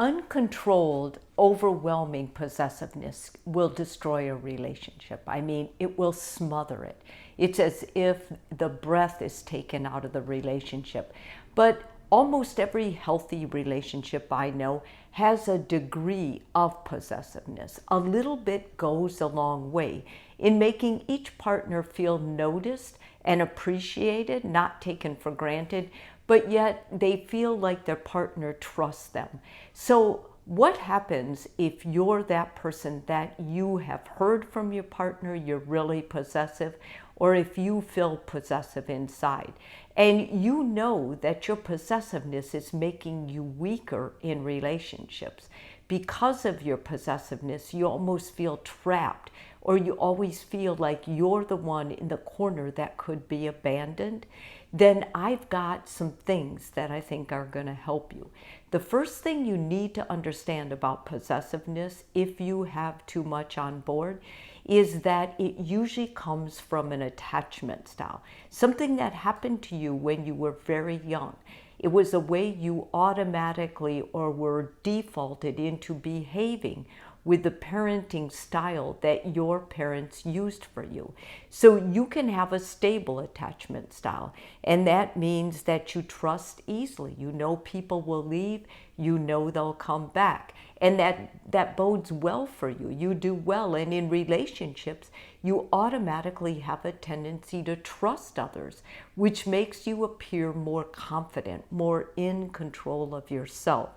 Uncontrolled, overwhelming possessiveness will destroy a relationship. I mean, it will smother it. It's as if the breath is taken out of the relationship. But almost every healthy relationship I know has a degree of possessiveness. A little bit goes a long way in making each partner feel noticed and appreciated, not taken for granted, but yet they feel like their partner trusts them. So what happens if you're that person that you have heard from your partner, you're really possessive, or if you feel possessive inside, and you know that your possessiveness is making you weaker in relationships? Because of your possessiveness, you almost feel trapped, or you always feel like you're the one in the corner that could be abandoned. Then I've got some things that I think are going to help you. The first thing you need to understand about possessiveness, if you have too much on board, is that it usually comes from an attachment style, something that happened to you when you were very young. It was a way you automatically or were defaulted into behaving with the parenting style that your parents used for you. So you can have a stable attachment style, and that means that you trust easily. You know people will leave, you know they'll come back, and that bodes well for you. You do well, and in relationships, you automatically have a tendency to trust others, which makes you appear more confident, more in control of yourself.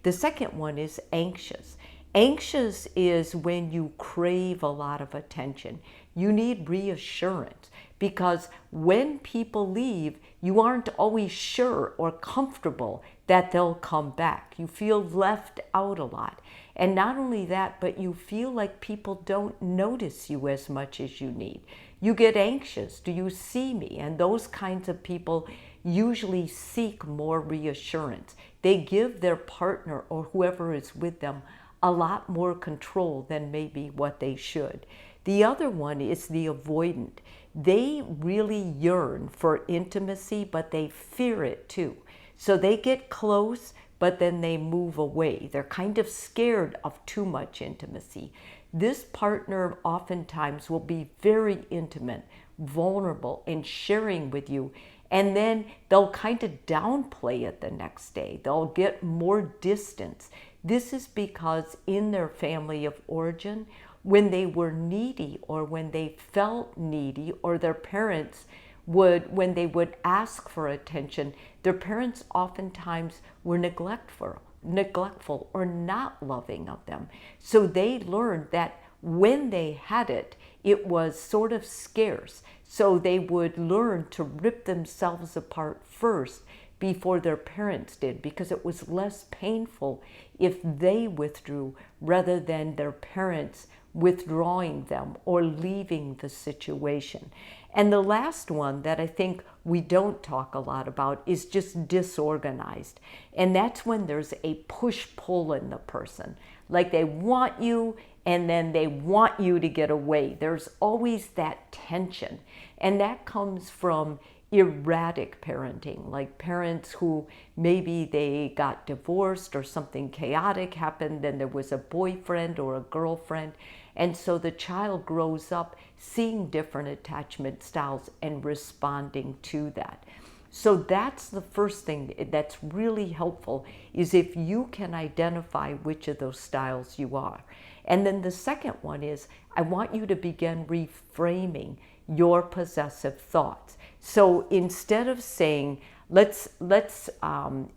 The second one is anxious. Anxious is when you crave a lot of attention. You need reassurance because when people leave, you aren't always sure or comfortable that they'll come back. You feel left out a lot. And not only that, but you feel like people don't notice you as much as you need. You get anxious. Do you see me? And those kinds of people usually seek more reassurance. They give their partner or whoever is with them a lot more control than maybe what they should. The other one is the avoidant. They really yearn for intimacy, but they fear it too. So they get close, but then they move away. They're kind of scared of too much intimacy. This partner oftentimes will be very intimate, vulnerable, and sharing with you, and then they'll kind of downplay it the next day. They'll get more distance. This is because in their family of origin, when they were needy or when they felt needy, or their parents would, when they would ask for attention, their parents oftentimes were neglectful or not loving of them. So they learned that when they had it, it was sort of scarce. So they would learn to rip themselves apart first before their parents did, because it was less painful if they withdrew rather than their parents withdrawing them or leaving the situation. And the last one that I think we don't talk a lot about is just disorganized. And that's when there's a push-pull in the person. Like they want you and then they want you to get away. There's always that tension. And that comes from erratic parenting, like parents who maybe they got divorced or something chaotic happened, then there was a boyfriend or a girlfriend, and so the child grows up seeing different attachment styles and responding to that. So that's the first thing that's really helpful, is if you can identify which of those styles you are. And then the second one is, I want you to begin reframing your possessive thoughts. So instead of saying, let's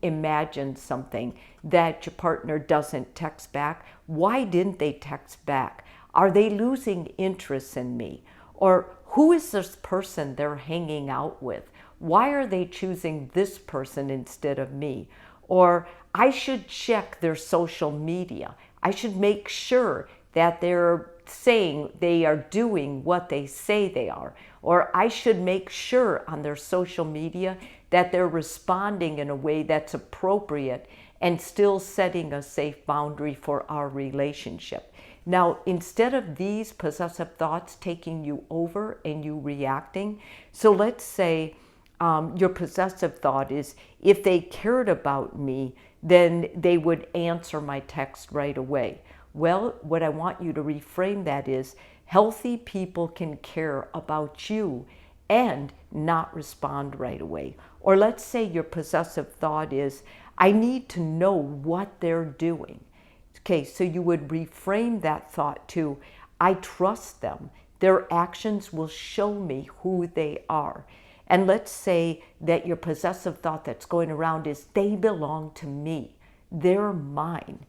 imagine something that your partner doesn't text back. Why didn't they text back? Are they losing interest in me? Or who is this person they're hanging out with? Why are they choosing this person instead of me? Or I should check their social media. I should make sure that they're saying they are doing what they say they are. Or I should make sure on their social media that they're responding in a way that's appropriate and still setting a safe boundary for our relationship. Now, instead of these possessive thoughts taking you over and you reacting, so let's say your possessive thought is, if they cared about me, then they would answer my text right away. Well, what I want you to reframe that is healthy people can care about you and not respond right away. Or let's say your possessive thought is, I need to know what they're doing. Okay, so you would reframe that thought to, I trust them. Their actions will show me who they are. And let's say that your possessive thought that's going around is, they belong to me. They're mine.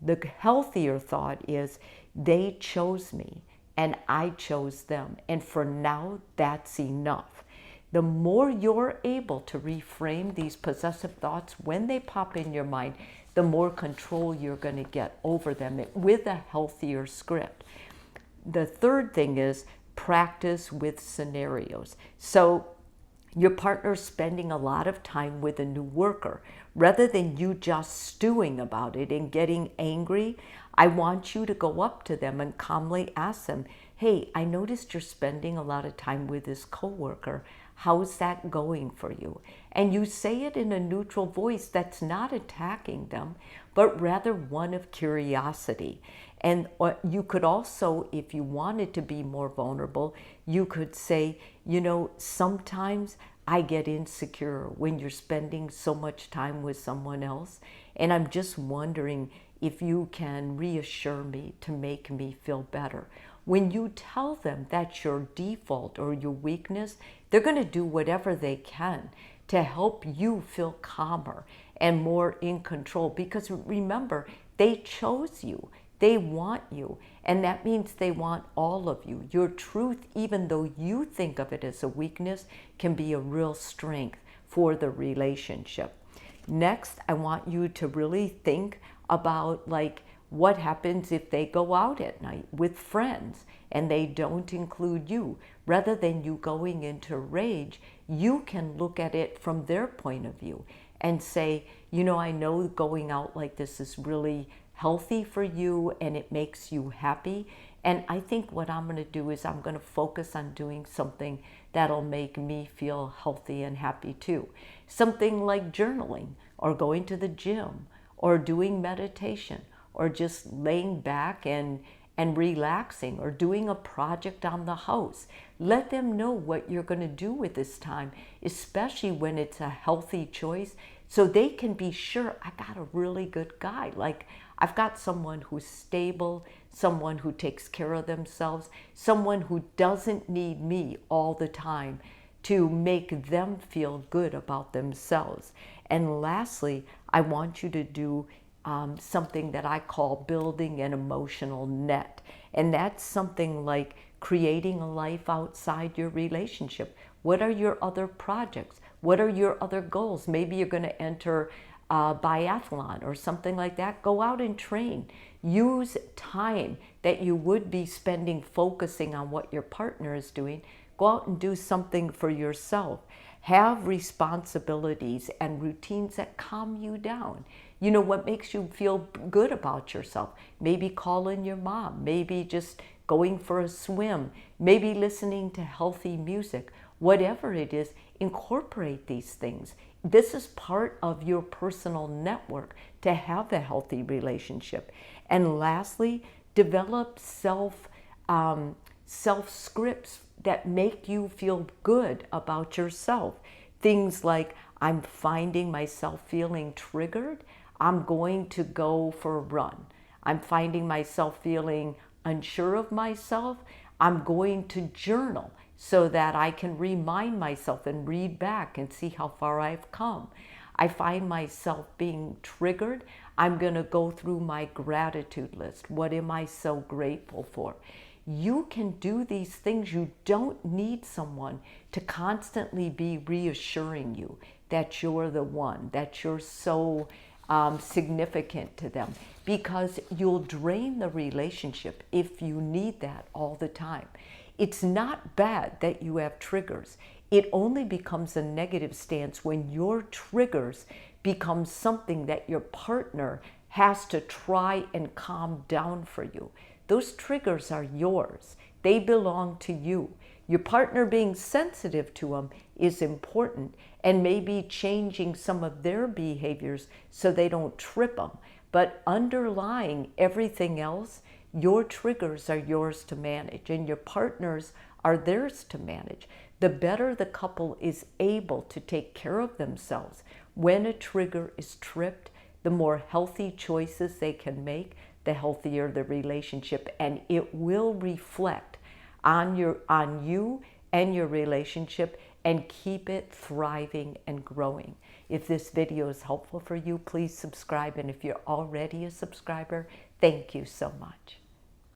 The healthier thought is, they chose me and I chose them. And for now, that's enough. The more you're able to reframe these possessive thoughts when they pop in your mind, the more control you're going to get over them with a healthier script. The third thing is practice with scenarios. So your partner's spending a lot of time with a new worker. Rather than you just stewing about it and getting angry, I want you to go up to them and calmly ask them, hey, I noticed you're spending a lot of time with this coworker. How's that going for you? And you say it in a neutral voice that's not attacking them, but rather one of curiosity. And you could also, if you wanted to be more vulnerable, you could say, you know, sometimes I get insecure when you're spending so much time with someone else. And I'm just wondering if you can reassure me to make me feel better. When you tell them that's your default or your weakness, they're going to do whatever they can to help you feel calmer and more in control. Because remember, they chose you. They want you. And that means they want all of you. Your truth, even though you think of it as a weakness, can be a real strength for the relationship. Next, I want you to really think about what happens if they go out at night with friends and they don't include you. Rather than you going into rage, you can look at it from their point of view and say, you know, I know going out like this is really healthy for you and it makes you happy. And I think what I'm going to do is I'm going to focus on doing something that'll make me feel healthy and happy too. Something like journaling or going to the gym or doing meditation or just laying back and relaxing or doing a project on the house. Let them know what you're going to do with this time, especially when it's a healthy choice, so they can be sure I got a really good guy. Like I've got someone who's stable, someone who takes care of themselves, someone who doesn't need me all the time to make them feel good about themselves. And lastly, I want you to do something that I call building an emotional net. And that's something like creating a life outside your relationship. What are your other projects? What are your other goals? Maybe you're going to enter a biathlon or something like that. Go out and train. Use time that you would be spending focusing on what your partner is doing. Go out and do something for yourself. Have responsibilities and routines that calm you down. You know, what makes you feel good about yourself. Maybe calling your mom, maybe just going for a swim, maybe listening to healthy music. Whatever it is, incorporate these things. This is part of your personal network to have a healthy relationship. And lastly, develop self-scripts that make you feel good about yourself. Things like, I'm finding myself feeling triggered, I'm going to go for a run. I'm finding myself feeling unsure of myself, I'm going to journal so that I can remind myself and read back and see how far I've come. I find myself being triggered, I'm going to go through my gratitude list. What am I so grateful for? You can do these things. You don't need someone to constantly be reassuring you that you're the one, that you're so significant to them, because you'll drain the relationship if you need that all the time. It's not bad that you have triggers. It only becomes a negative stance when your triggers become something that your partner has to try and calm down for you. Those triggers are yours. They belong to you. Your partner being sensitive to them is important, and maybe changing some of their behaviors so they don't trip them. But underlying everything else, your triggers are yours to manage, and your partners are theirs to manage. The better the couple is able to take care of themselves when a trigger is tripped, the more healthy choices they can make, the healthier the relationship, and it will reflect on you and your relationship and keep it thriving and growing. If this video is helpful for you, please subscribe, and if you're already a subscriber, thank you so much.